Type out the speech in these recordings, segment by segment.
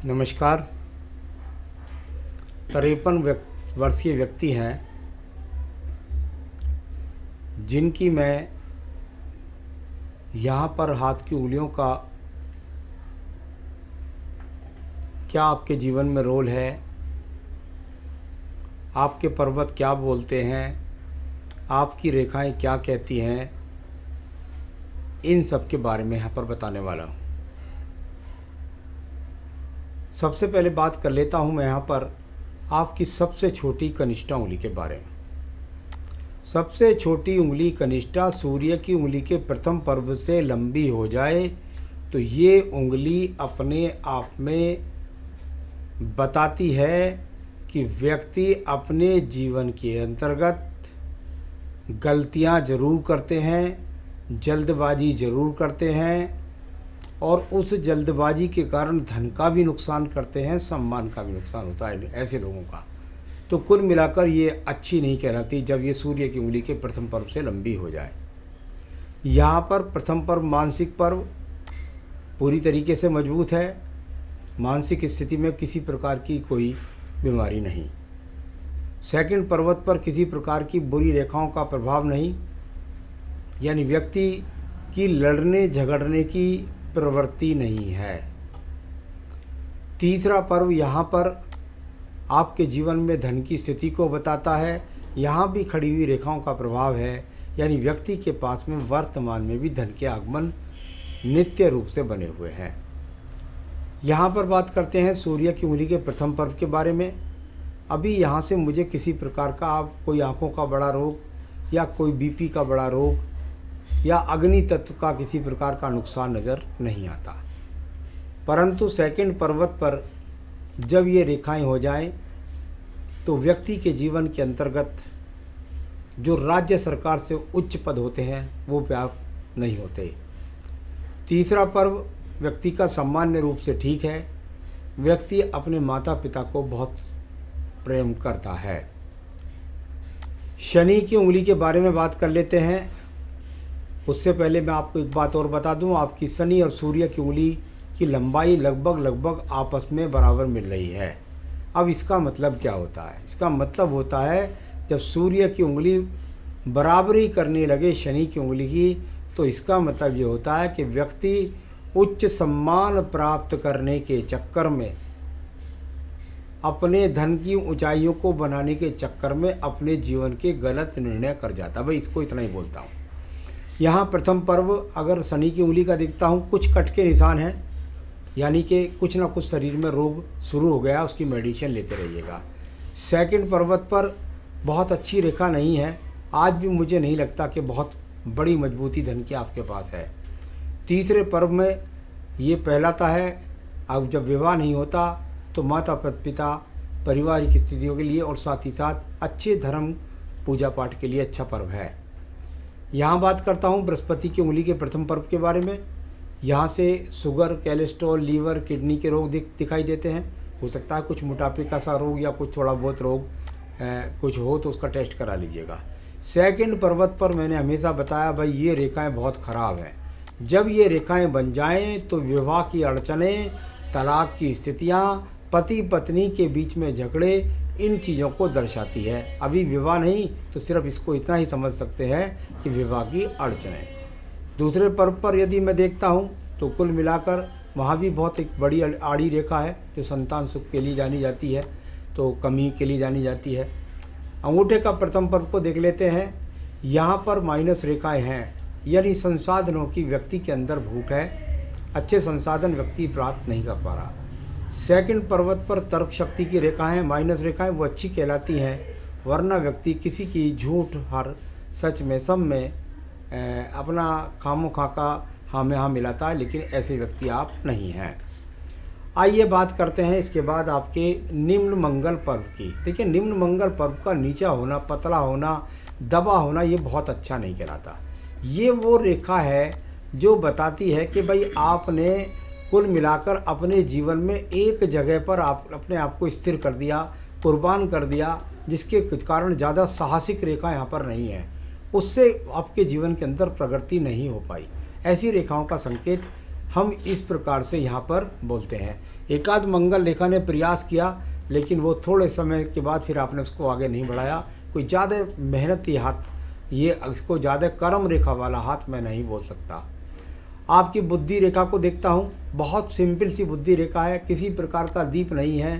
नमस्कार। 53 वर्षीय व्यक्ति हैं जिनकी मैं यहाँ पर हाथ की उंगलियों का क्या आपके जीवन में रोल है, आपके पर्वत क्या बोलते हैं, आपकी रेखाएं क्या कहती हैं, इन सब के बारे में यहाँ पर बताने वाला हूँ। सबसे पहले बात कर लेता हूँ मैं यहाँ पर आपकी सबसे छोटी कनिष्ठा उंगली के बारे में। सबसे छोटी उंगली कनिष्ठा सूर्य की उंगली के प्रथम पर्व से लंबी हो जाए तो ये उंगली अपने आप में बताती है कि व्यक्ति अपने जीवन के अंतर्गत गलतियां ज़रूर करते हैं, जल्दबाजी ज़रूर करते हैं और उस जल्दबाजी के कारण धन का भी नुकसान करते हैं, सम्मान का भी नुकसान होता है ऐसे लोगों का। तो कुल मिलाकर ये अच्छी नहीं कहलाती जब ये सूर्य की उंगली के प्रथम पर्व से लंबी हो जाए। यहाँ पर प्रथम पर्व मानसिक पर्व पूरी तरीके से मजबूत है, मानसिक स्थिति में किसी प्रकार की कोई बीमारी नहीं। सेकंड पर्वत पर किसी प्रकार की बुरी रेखाओं का प्रभाव नहीं, यानी व्यक्ति की लड़ने झगड़ने की प्रवृत्ति नहीं है। तीसरा पर्व यहाँ पर आपके जीवन में धन की स्थिति को बताता है, यहाँ भी खड़ी हुई रेखाओं का प्रभाव है, यानी व्यक्ति के पास में वर्तमान में भी धन के आगमन नित्य रूप से बने हुए हैं। यहाँ पर बात करते हैं सूर्य की उंगली के प्रथम पर्व के बारे में। अभी यहाँ से मुझे किसी प्रकार का कोई आँखों का बड़ा रोग या कोई बीपी का बड़ा रोग या अग्नि तत्व का किसी प्रकार का नुकसान नज़र नहीं आता, परंतु सेकंड पर्वत पर जब ये रेखाएं हो जाएं तो व्यक्ति के जीवन के अंतर्गत जो राज्य सरकार से उच्च पद होते हैं वो प्राप्त नहीं होते। तीसरा पर्व व्यक्ति का सामान्य रूप से ठीक है, व्यक्ति अपने माता पिता को बहुत प्रेम करता है। शनि की उंगली के बारे में बात कर लेते हैं। उससे पहले मैं आपको एक बात और बता दूं, आपकी शनि और सूर्य की उंगली की लंबाई लगभग आपस में बराबर मिल रही है। अब इसका मतलब क्या होता है? इसका मतलब होता है जब सूर्य की उंगली बराबरी करने लगे शनि की उंगली की, तो इसका मतलब ये होता है कि व्यक्ति उच्च सम्मान प्राप्त करने के चक्कर में, अपने धन की ऊंचाइयों को बनाने के चक्कर में अपने जीवन के गलत निर्णय कर जाता। भाई इसको इतना ही बोलता हूँ। यहाँ प्रथम पर्व अगर शनि की उंगली का देखता हूँ, कुछ कट के निशान हैं, यानी कि कुछ ना कुछ शरीर में रोग शुरू हो गया, उसकी मेडिसिन लेते रहिएगा। सेकंड पर्वत पर बहुत अच्छी रेखा नहीं है, आज भी मुझे नहीं लगता कि बहुत बड़ी मजबूती धन की आपके पास है। तीसरे पर्व में ये कहलाता है, अब जब विवाह नहीं होता तो माता पिता पारिवारिक स्थितियों के लिए और साथ ही साथ अच्छे धर्म पूजा पाठ के लिए अच्छा पर्व है। यहाँ बात करता हूँ बृहस्पति की उंगली के प्रथम पर्व के बारे में। यहाँ से शुगर, कोलेस्ट्रॉल, लीवर, किडनी के रोग दिखाई देते हैं। हो सकता है कुछ मोटापे का सा रोग या कुछ थोड़ा बहुत रोग कुछ हो तो उसका टेस्ट करा लीजिएगा। सेकंड पर्वत पर मैंने हमेशा बताया भाई ये रेखाएं बहुत ख़राब हैं। जब ये रेखाएं बन जाएं तो विवाह की अड़चनें, तलाक की स्थितियाँ, पति पत्नी के बीच में झगड़े, इन चीज़ों को दर्शाती है। अभी विवाह नहीं तो सिर्फ इसको इतना ही समझ सकते हैं कि विवाह की अड़चनें। दूसरे पर्व पर यदि मैं देखता हूँ तो कुल मिलाकर वहाँ भी बहुत एक बड़ी आड़ी रेखा है जो संतान सुख के लिए जानी जाती है, तो कमी के लिए जानी जाती है। अंगूठे का प्रथम पर्व को देख लेते हैं। यहाँ पर माइनस रेखाएं हैं, यानी संसाधनों की व्यक्ति के अंदर भूख है, अच्छे संसाधन व्यक्ति प्राप्त नहीं कर पा रहा। सेकंड पर्वत पर तर्क शक्ति की रेखाएं, माइनस रेखाएं, वो अच्छी कहलाती हैं, वरना व्यक्ति किसी की झूठ हर सच में सब में अपना खामो खा का हाँ में हाँ मिलाता है, लेकिन ऐसे व्यक्ति आप नहीं हैं। आइए बात करते हैं इसके बाद आपके निम्न मंगल पर्व की। देखिए निम्न मंगल पर्व का नीचा होना, पतला होना, दबा होना ये बहुत अच्छा नहीं कहलाता। ये वो रेखा है जो बताती है कि भाई आपने कुल मिलाकर अपने जीवन में एक जगह पर आप अपने आप को स्थिर कर दिया, कुर्बान कर दिया, जिसके कारण ज़्यादा साहसिक रेखा यहाँ पर नहीं है, उससे आपके जीवन के अंदर प्रगति नहीं हो पाई। ऐसी रेखाओं का संकेत हम इस प्रकार से यहाँ पर बोलते हैं। एकाध मंगल रेखा ने प्रयास किया, लेकिन वो थोड़े समय के बाद फिर आपने उसको आगे नहीं बढ़ाया। कोई ज़्यादा मेहनती हाथ, ये इसको ज़्यादा कर्म रेखा वाला हाथ मैं नहीं बोल सकता। आपकी बुद्धि रेखा को देखता हूँ, बहुत सिंपल सी बुद्धि रेखा है, किसी प्रकार का दीप नहीं है,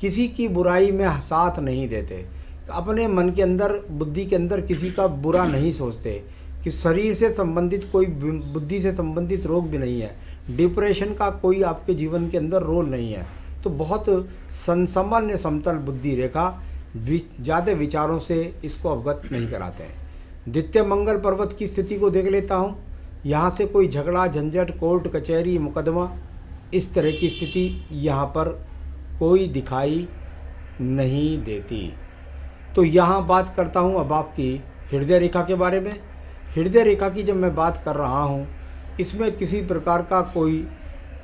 किसी की बुराई में साथ नहीं देते, अपने मन के अंदर, बुद्धि के अंदर किसी का बुरा नहीं सोचते, कि शरीर से संबंधित कोई, बुद्धि से संबंधित रोग भी नहीं है, डिप्रेशन का कोई आपके जीवन के अंदर रोल नहीं है। तो बहुत सामान्य समतल बुद्धि रेखा, ज़्यादा विचारों से इसको अवगत नहीं कराते हैं। द्वितीय मंगल पर्वत की स्थिति को देख लेता हूँ। यहाँ से कोई झगड़ा झंझट, कोर्ट कचहरी, मुकदमा, इस तरह की स्थिति यहाँ पर कोई दिखाई नहीं देती। तो यहाँ बात करता हूँ अब आपकी हृदय रेखा के बारे में। हृदय रेखा की जब मैं बात कर रहा हूँ, इसमें किसी प्रकार का कोई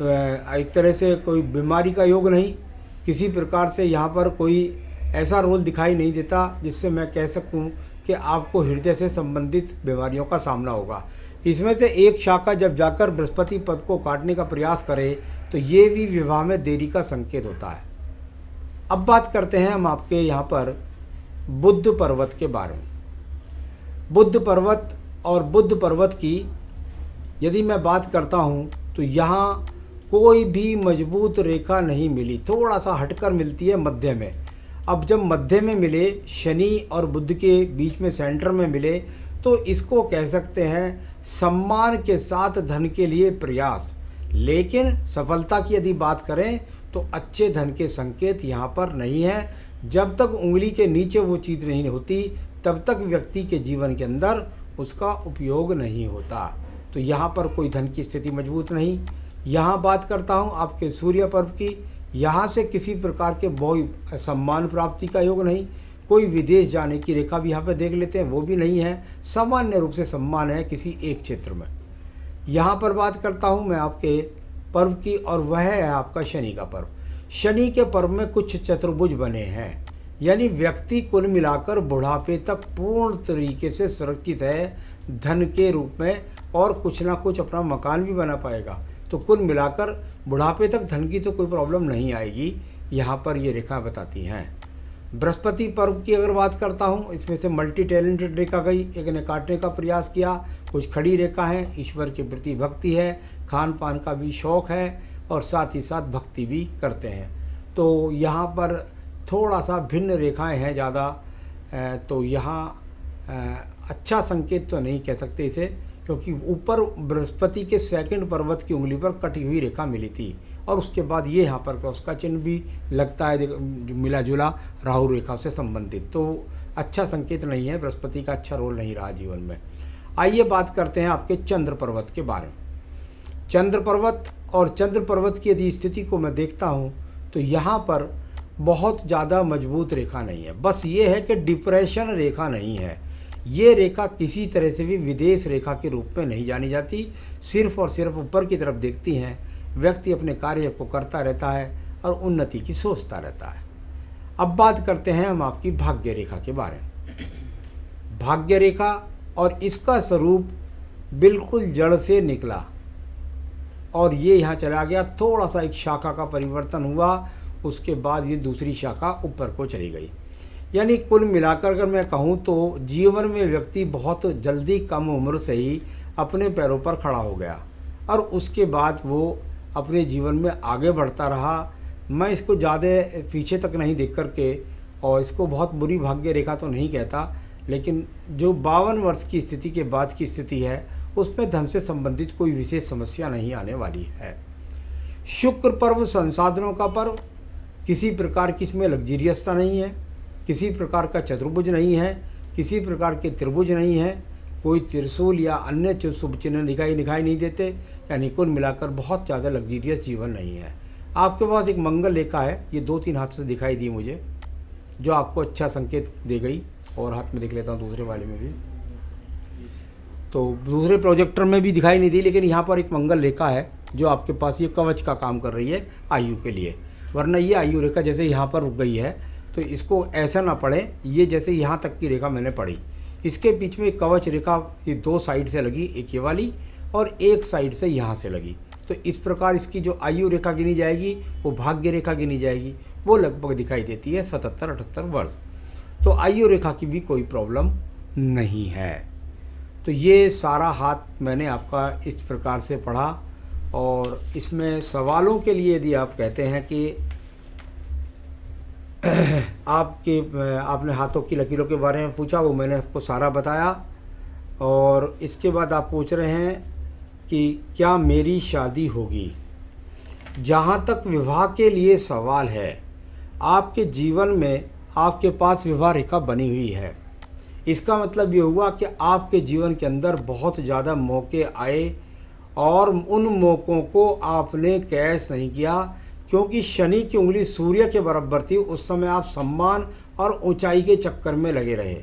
एक तरह से कोई बीमारी का योग नहीं, किसी प्रकार से यहाँ पर कोई ऐसा रोल दिखाई नहीं देता जिससे मैं कह सकूँ कि आपको हृदय से संबंधित बीमारियों का सामना होगा। इसमें से एक शाखा जब जाकर बृहस्पति पद को काटने का प्रयास करे तो ये भी विवाह में देरी का संकेत होता है। अब बात करते हैं हम आपके यहाँ पर बुध पर्वत के बारे में। बुध पर्वत और बुध पर्वत की यदि मैं बात करता हूँ तो यहाँ कोई भी मजबूत रेखा नहीं मिली, थोड़ा सा हटकर मिलती है मध्य में। अब जब मध्य में मिले, शनि और बुध के बीच में सेंटर में मिले, तो इसको कह सकते हैं सम्मान के साथ धन के लिए प्रयास। लेकिन सफलता की यदि बात करें तो अच्छे धन के संकेत यहाँ पर नहीं है। जब तक उंगली के नीचे वो चीज़ नहीं होती तब तक व्यक्ति के जीवन के अंदर उसका उपयोग नहीं होता। तो यहाँ पर कोई धन की स्थिति मजबूत नहीं। यहाँ बात करता हूँ आपके सूर्य पर्व की। यहाँ से किसी प्रकार के बहुत सम्मान प्राप्ति का योग नहीं। कोई विदेश जाने की रेखा भी यहाँ पे देख लेते हैं, वो भी नहीं है। सामान्य रूप से सम्मान है किसी एक क्षेत्र में। यहाँ पर बात करता हूँ मैं आपके पर्व की, और वह है आपका शनि का पर्व। शनि के पर्व में कुछ चतुर्भुज बने हैं, यानी व्यक्ति कुल मिलाकर बुढ़ापे तक पूर्ण तरीके से सुरक्षित है धन के रूप में, और कुछ ना कुछ अपना मकान भी बना पाएगा। तो कुल मिलाकर बुढ़ापे तक धन की तो कोई प्रॉब्लम नहीं आएगी, यहाँ पर ये रेखा बताती हैं। बृहस्पति पर्व की अगर बात करता हूँ, इसमें से मल्टी टैलेंटेड रेखा गई, एक ने काटने का प्रयास किया, कुछ खड़ी रेखा है, ईश्वर के प्रति भक्ति है, खान पान का भी शौक़ है, और साथ ही साथ भक्ति भी करते हैं। तो यहाँ पर थोड़ा सा भिन्न रेखाएं हैं ज़्यादा, तो यहाँ अच्छा संकेत तो नहीं कह सकते इसे, क्योंकि ऊपर बृहस्पति के सेकंड पर्वत की उंगली पर कटी हुई रेखा मिली थी, और उसके बाद ये यहाँ पर क्रॉस का चिन्ह भी लगता है मिला जुला राहु रेखा से संबंधित। तो अच्छा संकेत नहीं है, बृहस्पति का अच्छा रोल नहीं रहा जीवन में। आइए बात करते हैं आपके चंद्र पर्वत के बारे में। चंद्र पर्वत और चंद्र पर्वत की यदि स्थिति को मैं देखता हूँ तो यहाँ पर बहुत ज़्यादा मजबूत रेखा नहीं है। बस ये है कि डिप्रेशन रेखा नहीं है। ये रेखा किसी तरह से भी विदेश रेखा के रूप में नहीं जानी जाती, सिर्फ और सिर्फ ऊपर की तरफ देखती हैं। व्यक्ति अपने कार्य को करता रहता है और उन्नति की सोचता रहता है। अब बात करते हैं हम आपकी भाग्य रेखा के बारे में। भाग्य रेखा और इसका स्वरूप बिल्कुल जड़ से निकला और ये यहाँ चला गया, थोड़ा सा एक शाखा का परिवर्तन हुआ, उसके बाद ये दूसरी शाखा ऊपर को चली गई। यानी कुल मिलाकर अगर मैं कहूँ तो जीवन में व्यक्ति बहुत जल्दी कम उम्र से ही अपने पैरों पर खड़ा हो गया और उसके बाद वो अपने जीवन में आगे बढ़ता रहा। मैं इसको ज़्यादा पीछे तक नहीं देख कर के, और इसको बहुत बुरी भाग्य रेखा तो नहीं कहता, लेकिन जो 52 वर्ष की स्थिति के बाद की स्थिति है उसमें धन से संबंधित कोई विशेष समस्या नहीं आने वाली है। शुक्र पर्व संसाधनों का पर्व, किसी प्रकार की इसमें लग्जीरियसता नहीं है, किसी प्रकार का चतुर्भुज नहीं है, किसी प्रकार के त्रिभुज नहीं है, कोई त्रिशूल या अन्य शुभ चिन्ह दिखाई नहीं देते। यानी कुल मिलाकर बहुत ज़्यादा लग्जीरियस जीवन नहीं है। आपके पास एक मंगल रेखा है, ये 2-3 हाथ से दिखाई दी मुझे, जो आपको अच्छा संकेत दे गई। और हाथ में देख लेता हूँ दूसरे वाले में भी, तो दूसरे प्रोजेक्टर में भी दिखाई नहीं दी, लेकिन यहाँ पर एक मंगल रेखा है जो आपके पास ये कवच का काम कर रही है आयु के लिए। वरना ये आयु रेखा जैसे यहाँ पर रुक गई है तो इसको ऐसा ना पढ़े, ये जैसे यहाँ तक की रेखा मैंने पढ़ी, इसके बीच में एक कवच रेखा ये 2 साइड से लगी, एक ये वाली और एक साइड से यहाँ से लगी। तो इस प्रकार इसकी जो आयु रेखा गिनी जाएगी वो भाग्य रेखा गिनी जाएगी, वो लगभग दिखाई देती है 77-78 वर्ष। तो आयु रेखा की भी कोई प्रॉब्लम नहीं है। तो ये सारा हाथ मैंने आपका इस प्रकार से पढ़ा। और इसमें सवालों के लिए यदि आप कहते हैं कि आपने हाथों की लकीरों के बारे में पूछा, वो मैंने आपको सारा बताया। और इसके बाद आप पूछ रहे हैं कि क्या मेरी शादी होगी। जहाँ तक विवाह के लिए सवाल है, आपके जीवन में आपके पास विवाह रेखा बनी हुई है। इसका मतलब ये हुआ कि आपके जीवन के अंदर बहुत ज़्यादा मौके आए और उन मौक़ों को आपने कैश नहीं किया, क्योंकि शनि की उंगली सूर्य के बराबर थी। उस समय आप सम्मान और ऊंचाई के चक्कर में लगे रहे।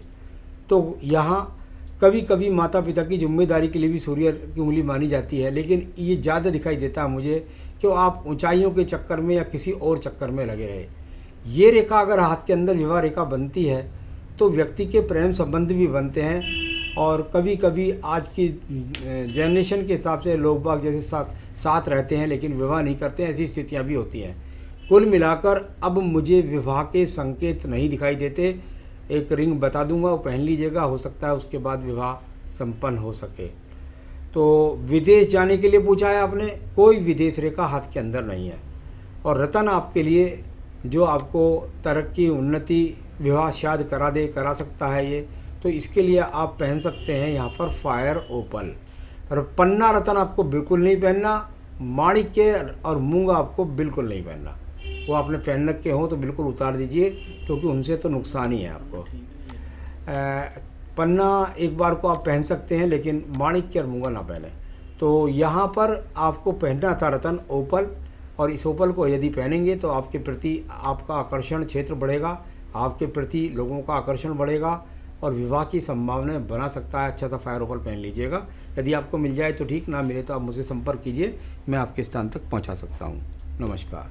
तो यहाँ कभी कभी माता पिता की जिम्मेदारी के लिए भी सूर्य की उंगली मानी जाती है, लेकिन ये ज़्यादा दिखाई देता है मुझे कि आप ऊंचाइयों के चक्कर में या किसी और चक्कर में लगे रहे। ये रेखा अगर हाथ के अंदर विवाह रेखा बनती है तो व्यक्ति के प्रेम संबंध भी बनते हैं। और कभी कभी आज की जनरेशन के हिसाब से लोग बाग जैसे साथ रहते हैं लेकिन विवाह नहीं करते हैं, ऐसी स्थितियां भी होती हैं। कुल मिलाकर अब मुझे विवाह के संकेत नहीं दिखाई देते। एक रिंग बता दूंगा, वो पहन लीजिएगा, हो सकता है उसके बाद विवाह संपन्न हो सके। तो विदेश जाने के लिए पूछा है आपने, कोई विदेश रेखा हाथ के अंदर नहीं है। और रतन आपके लिए जो आपको तरक्की, उन्नति, विवाह शादी करा सकता है ये, तो इसके लिए आप पहन सकते हैं यहाँ पर फायर ओपल। और पन्ना रतन आपको बिल्कुल नहीं पहनना, माणिक्य और मूंगा आपको बिल्कुल नहीं पहनना। वो आपने पहन रखे हो तो बिल्कुल उतार दीजिए, क्योंकि उनसे तो नुकसान ही है आपको। पन्ना एक बार को आप पहन सकते हैं, लेकिन माणिक्य और मूंगा ना पहने। तो यहाँ पर आपको पहनना था रतन ओपल, और इस ओपल को यदि पहनेंगे तो आपके प्रति आपका आकर्षण क्षेत्र बढ़ेगा, आपके प्रति लोगों का आकर्षण बढ़ेगा और विवाह की संभावना बना सकता है। अच्छा सा फायर ओपल पहन लीजिएगा। यदि आपको मिल जाए तो ठीक, ना मिले तो आप मुझसे संपर्क कीजिए, मैं आपके स्थान तक पहुंचा सकता हूं। नमस्कार।